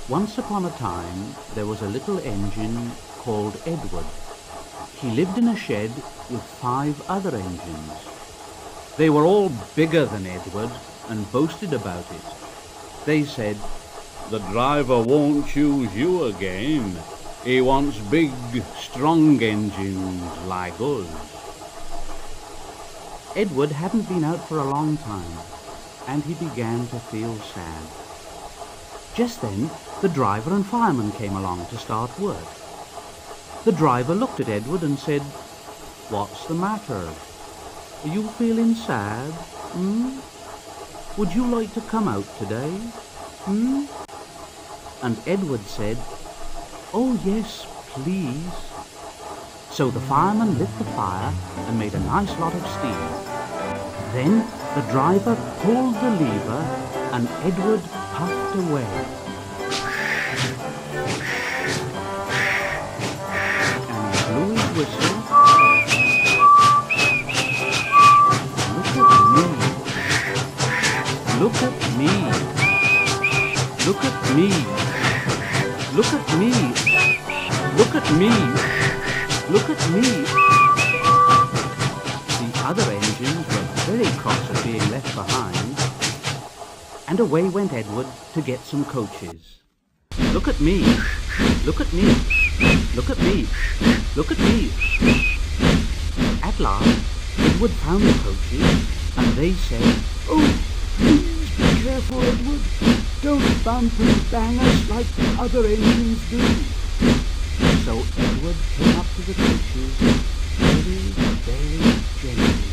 Once upon a time, there was a little engine called Edward. He lived in a shed with 5 other engines. They were all bigger than Edward and boasted about it. They said, "The driver won't choose you again. He wants big, strong engines like us." Edward hadn't been out for a long time, and he began to feel sad. Just then, the driver and fireman came along to start work. The driver looked at Edward and said, "What's the matter? Are you feeling sad? Would you like to come out today? And Edward said, "Oh yes, please." So the fireman lit the fire and made a nice lot of steam. Then the driver pulled the lever and Edward puffed away. And he blew his whistle. Look at me. Look at me. Look at me. Look at me. Look at me. The other engines were very cross at being left behind, and away went Edward to get some coaches. Look at me. Look at me. Look at me. Look at me. At last, Edward found the coaches, and they said, "Oh, please be careful, Edward. Don't bump and bang us like the other engines do." So Edward came up to the coaches very, very gently.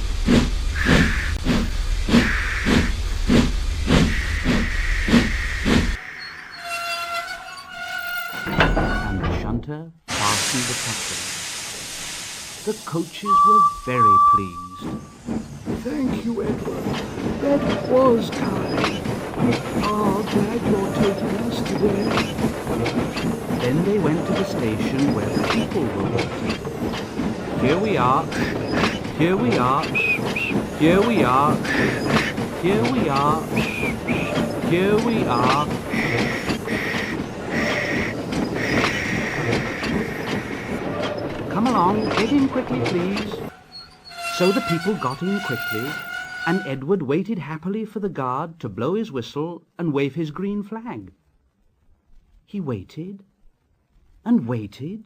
And the shunter fastened the tackle. The coaches were very pleased. "Thank you, Edward. That was kind. Glad you're taking us today." Then they went to the station where the people were waiting. "Here we are. Here we are. Here we are. Here we are. Here we are." "Come along, get in quickly, please." So the people got in quickly, and Edward waited happily for the guard to blow his whistle and wave his green flag. He waited and waited,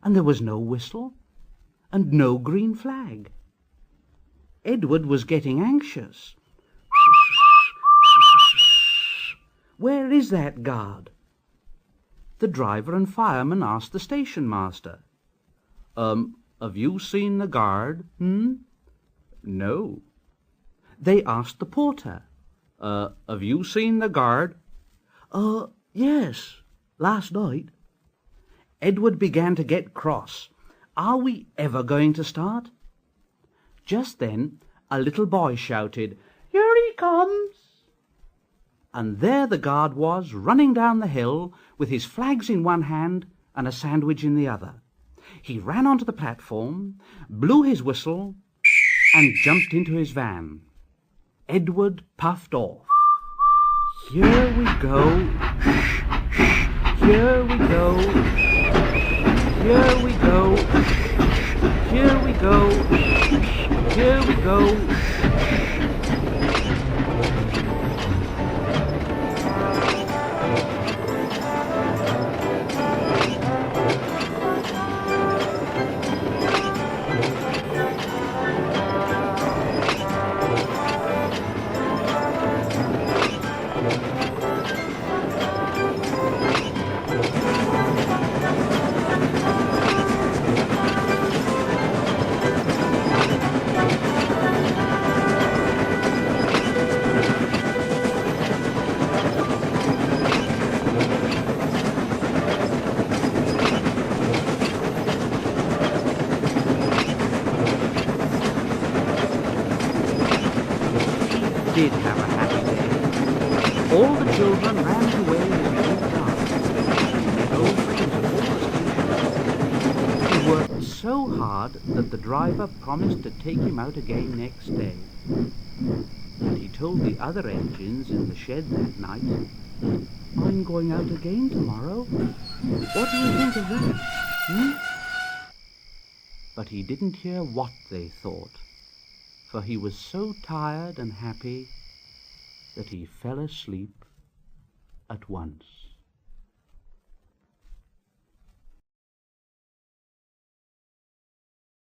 and there was no whistle and no green flag. Edward was getting anxious. "Where is that guard?" The driver and fireman asked the station master. Have you seen the guard? No." They asked the porter. Have you seen the guard? Yes, last night." Edward began to get cross. Are we ever going to start? Just then a little boy shouted, "Here he comes!" And there the guard was, running down the hill with his flags in one hand and a sandwich in the other. He ran onto the platform, blew his whistle, and jumped into his van. Edward puffed off. "Here we go. Here we go. Here we go. Here we go. Here we go." Did have a happy day. All the children ran away as he walked on, and met old friends of all the stations. He worked so hard that the driver promised to take him out again next day. And he told the other engines in the shed that night I'm going out again tomorrow. What do you think of that? But he didn't hear what they thought, for he was so tired and happy that he fell asleep at once.